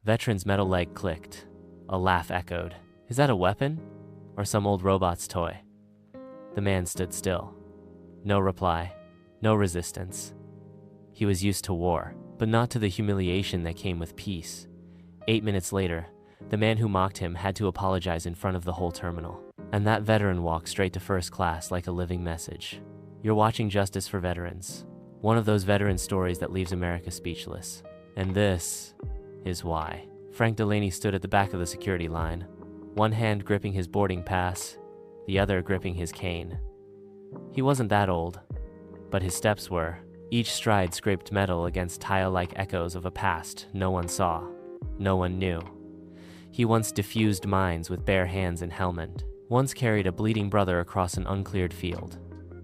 Veteran's metal leg clicked. A laugh echoed. Is that a weapon? Or some old robot's toy? The man stood still. No reply. No resistance. He was used to war, but not to the humiliation that came with peace. 8 minutes later, the man who mocked him had to apologize in front of the whole terminal. And that veteran walked straight to first class like a living message. You're watching Justice for Veterans. One of those veteran stories that leaves America speechless. And this is why. Frank Delaney stood at the back of the security line, one hand gripping his boarding pass, the other gripping his cane. He wasn't that old, but his steps were. Each stride scraped metal against tile-like echoes of a past no one saw, no one knew. He once diffused mines with bare hands and helmet, once carried a bleeding brother across an uncleared field,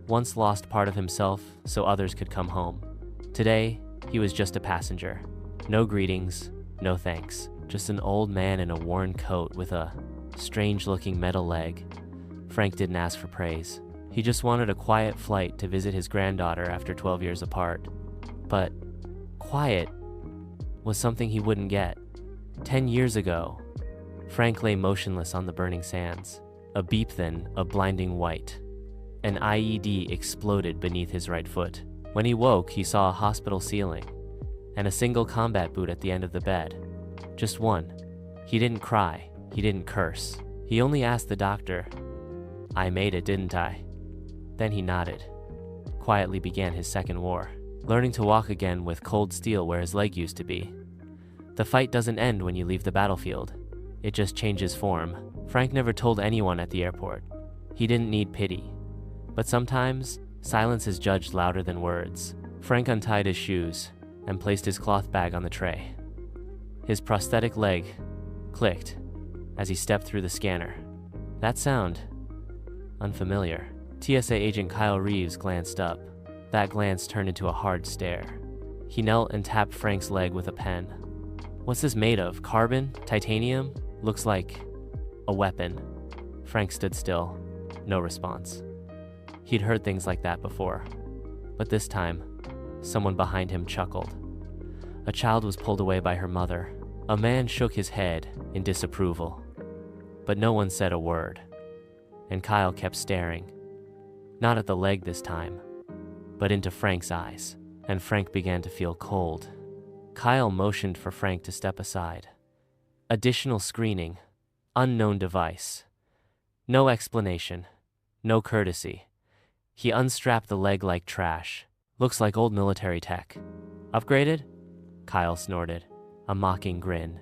once lost part of himself so others could come home. Today, he was just a passenger. No greetings, no thanks. Just an old man in a worn coat with a strange-looking metal leg. Frank didn't ask for praise. He just wanted a quiet flight to visit his granddaughter after 12 years apart. But quiet was something he wouldn't get. 10 years ago, Frank lay motionless on the burning sands. A beep, then a blinding white. An IED exploded beneath his right foot. When he woke, he saw a hospital ceiling and a single combat boot at the end of the bed. Just one. He didn't cry. He didn't curse. He only asked the doctor, "I made it, didn't I?" Then he nodded. Quietly began his second war, learning to walk again with cold steel where his leg used to be. The fight doesn't end when you leave the battlefield. It just changes form. Frank never told anyone at the airport. He didn't need pity. But sometimes, silence is judged louder than words. Frank untied his shoes and placed his cloth bag on the tray. His prosthetic leg clicked as he stepped through the scanner. That sound, unfamiliar. TSA agent Kyle Reeves glanced up. That glance turned into a hard stare. He knelt and tapped Frank's leg with a pen. What's this made of? Carbon? Titanium? Looks like a weapon. Frank stood still. No response. He'd heard things like that before. But this time, someone behind him chuckled. A child was pulled away by her mother. A man shook his head in disapproval. But no one said a word. And Kyle kept staring. Not at the leg this time, but into Frank's eyes. And Frank began to feel cold. Kyle motioned for Frank to step aside. Additional screening. Unknown device. No explanation. No courtesy. He unstrapped the leg like trash. Looks like old military tech. Upgraded? Kyle snorted, a mocking grin.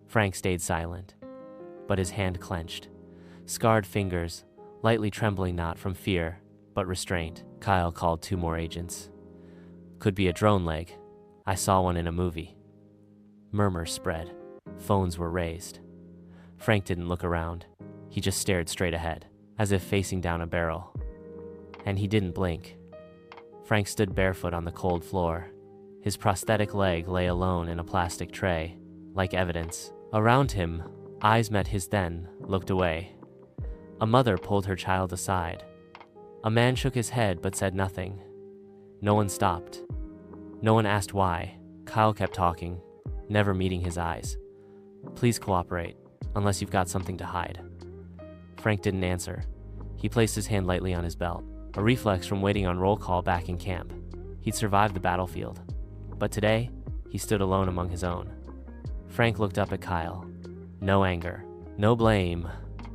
Frank stayed silent, but his hand clenched. Scarred fingers, lightly trembling not from fear, but restraint. Kyle called 2 more agents. Could be a drone leg. I saw one in a movie. Murmurs spread. Phones were raised. Frank didn't look around. He just stared straight ahead, as if facing down a barrel. And he didn't blink. Frank stood barefoot on the cold floor. His prosthetic leg lay alone in a plastic tray, like evidence. Around him, eyes met his, then looked away. A mother pulled her child aside. A man shook his head but said nothing. No one stopped. No one asked why. Kyle kept talking, never meeting his eyes. Please cooperate, unless you've got something to hide. Frank didn't answer. He placed his hand lightly on his belt, a reflex from waiting on roll call back in camp. He'd survived the battlefield. But today, he stood alone among his own. Frank looked up at Kyle. No anger, no blame,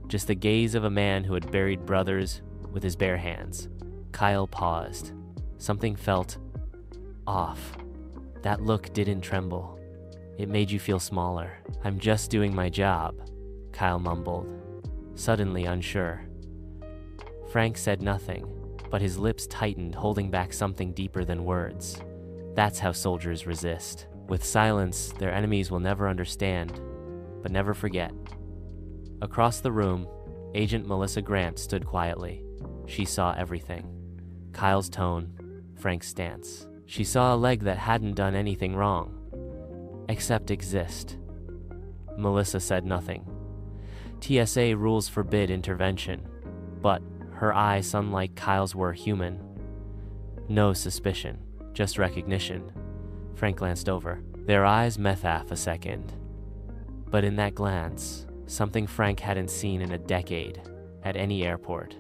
just the gaze of a man who had buried brothers with his bare hands. Kyle paused. Something felt off. That look didn't tremble. It made you feel smaller. I'm just doing my job, Kyle mumbled, suddenly unsure. Frank said nothing, but his lips tightened, holding back something deeper than words. That's how soldiers resist. With silence, their enemies will never understand, but never forget. Across the room, Agent Melissa Grant stood quietly. She saw everything. Kyle's tone, Frank's stance. She saw a leg that hadn't done anything wrong, except exist. Melissa said nothing. TSA rules forbid intervention, but her eyes, unlike Kyle's, were human. No suspicion, just recognition. Frank glanced over. Their eyes met half a second. But in that glance, something Frank hadn't seen in a decade at any airport.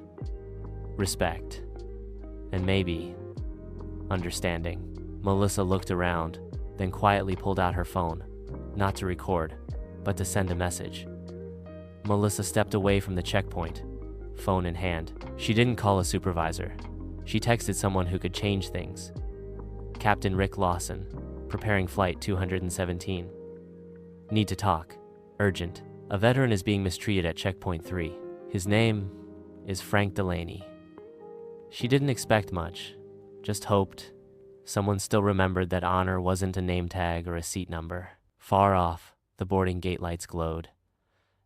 Respect. And maybe understanding. Melissa looked around, then quietly pulled out her phone, not to record, but to send a message. Melissa stepped away from the checkpoint, phone in hand. She didn't call a supervisor. She texted someone who could change things. Captain Rick Lawson, preparing flight 217. Need to talk. Urgent. A veteran is being mistreated at checkpoint 3. His name is Frank Delaney. She didn't expect much, just hoped someone still remembered that honor wasn't a name tag or a seat number. Far off, the boarding gate lights glowed.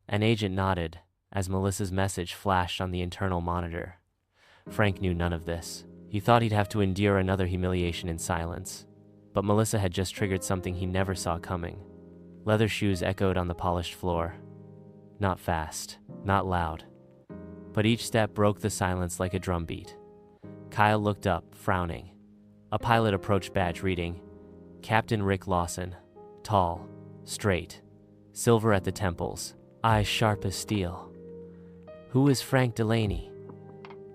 An agent nodded as Melissa's message flashed on the internal monitor. Frank knew none of this. He thought he'd have to endure another humiliation in silence. But Melissa had just triggered something he never saw coming. Leather shoes echoed on the polished floor. Not fast, not loud. But each step broke the silence like a drumbeat. Kyle looked up, frowning. A pilot approach badge reading, Captain Rick Lawson. Tall, straight, silver at the temples, eyes sharp as steel. Who is Frank Delaney?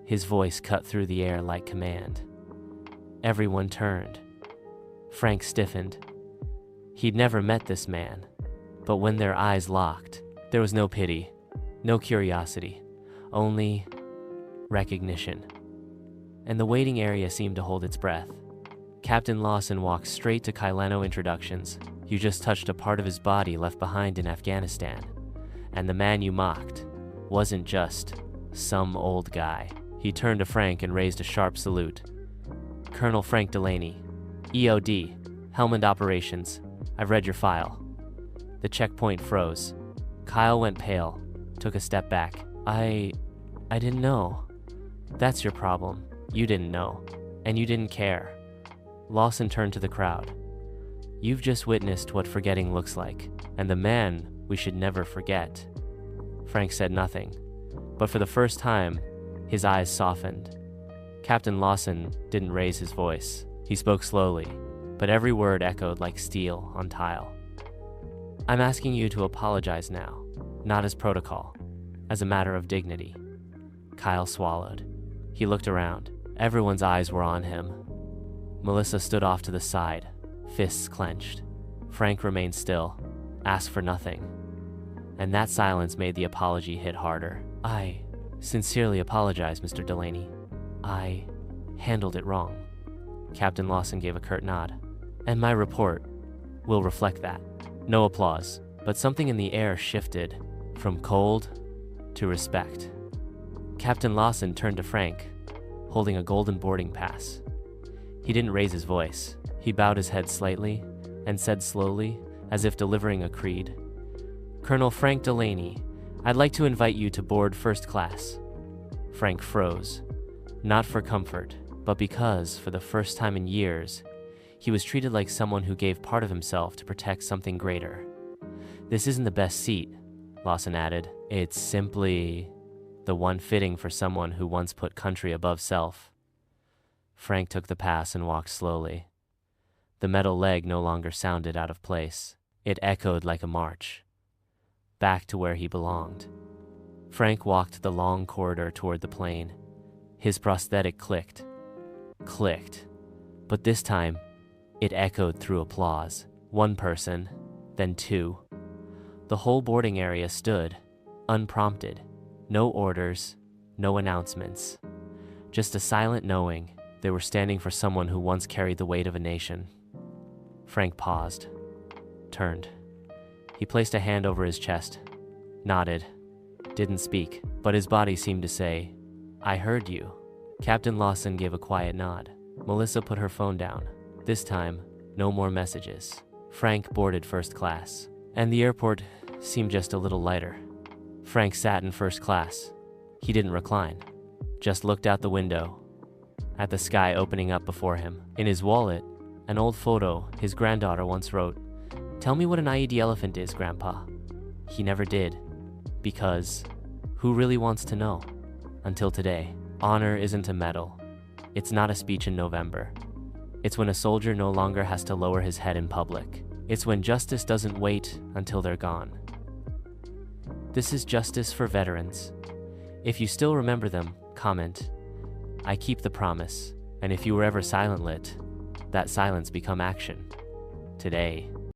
His voice cut through the air like command. Everyone turned. Frank stiffened. He'd never met this man, but when their eyes locked, there was no pity, no curiosity, only recognition. And the waiting area seemed to hold its breath. Captain Lawson walked straight to Kylano introductions. You just touched a part of his body left behind in Afghanistan. And the man you mocked wasn't just some old guy. He turned to Frank and raised a sharp salute. Colonel Frank Delaney, EOD, Helmand Operations. I've read your file. The checkpoint froze. Kyle went pale, took a step back. I didn't know. That's your problem. You didn't know. And you didn't care. Lawson turned to the crowd. You've just witnessed what forgetting looks like, and the man we should never forget. Frank said nothing, but for the first time, his eyes softened. Captain Lawson didn't raise his voice. He spoke slowly, but every word echoed like steel on tile. I'm asking you to apologize now, not as protocol, as a matter of dignity. Kyle swallowed. He looked around. Everyone's eyes were on him. Melissa stood off to the side, fists clenched. Frank remained still, asked for nothing. And that silence made the apology hit harder. I sincerely apologize, Mr. Delaney. I handled it wrong. Captain Lawson gave a curt nod. And my report will reflect that. No applause, but something in the air shifted from cold to respect. Captain Lawson turned to Frank, holding a golden boarding pass. He didn't raise his voice. He bowed his head slightly and said slowly, as if delivering a creed, Colonel Frank Delaney, I'd like to invite you to board first class. Frank froze, not for comfort, but because, for the first time in years, he was treated like someone who gave part of himself to protect something greater. This isn't the best seat, Lawson added. It's simply the one fitting for someone who once put country above self. Frank took the pass and walked slowly. The metal leg no longer sounded out of place. It echoed like a march, back to where he belonged. Frank walked the long corridor toward the plane. His prosthetic clicked, but this time, it echoed through applause. One person, then two. The whole boarding area stood, unprompted. No orders, no announcements. Just a silent knowing they were standing for someone who once carried the weight of a nation. Frank paused, turned. He placed a hand over his chest, nodded, didn't speak, but his body seemed to say, I heard you. Captain Lawson gave a quiet nod. Melissa put her phone down. This time, no more messages. Frank boarded first class, and the airport seemed just a little lighter. Frank sat in first class. He didn't recline, just looked out the window, at the sky opening up before him. In his wallet, an old photo his granddaughter once wrote, Tell me what an IED elephant is, Grandpa. He never did, because who really wants to know? Until today, honor isn't a medal. It's not a speech in November. It's when a soldier no longer has to lower his head in public. It's when justice doesn't wait until they're gone. This is justice for veterans. If you still remember them, comment, "I keep the promise," and if you were ever silent lit, that silence become action. Today.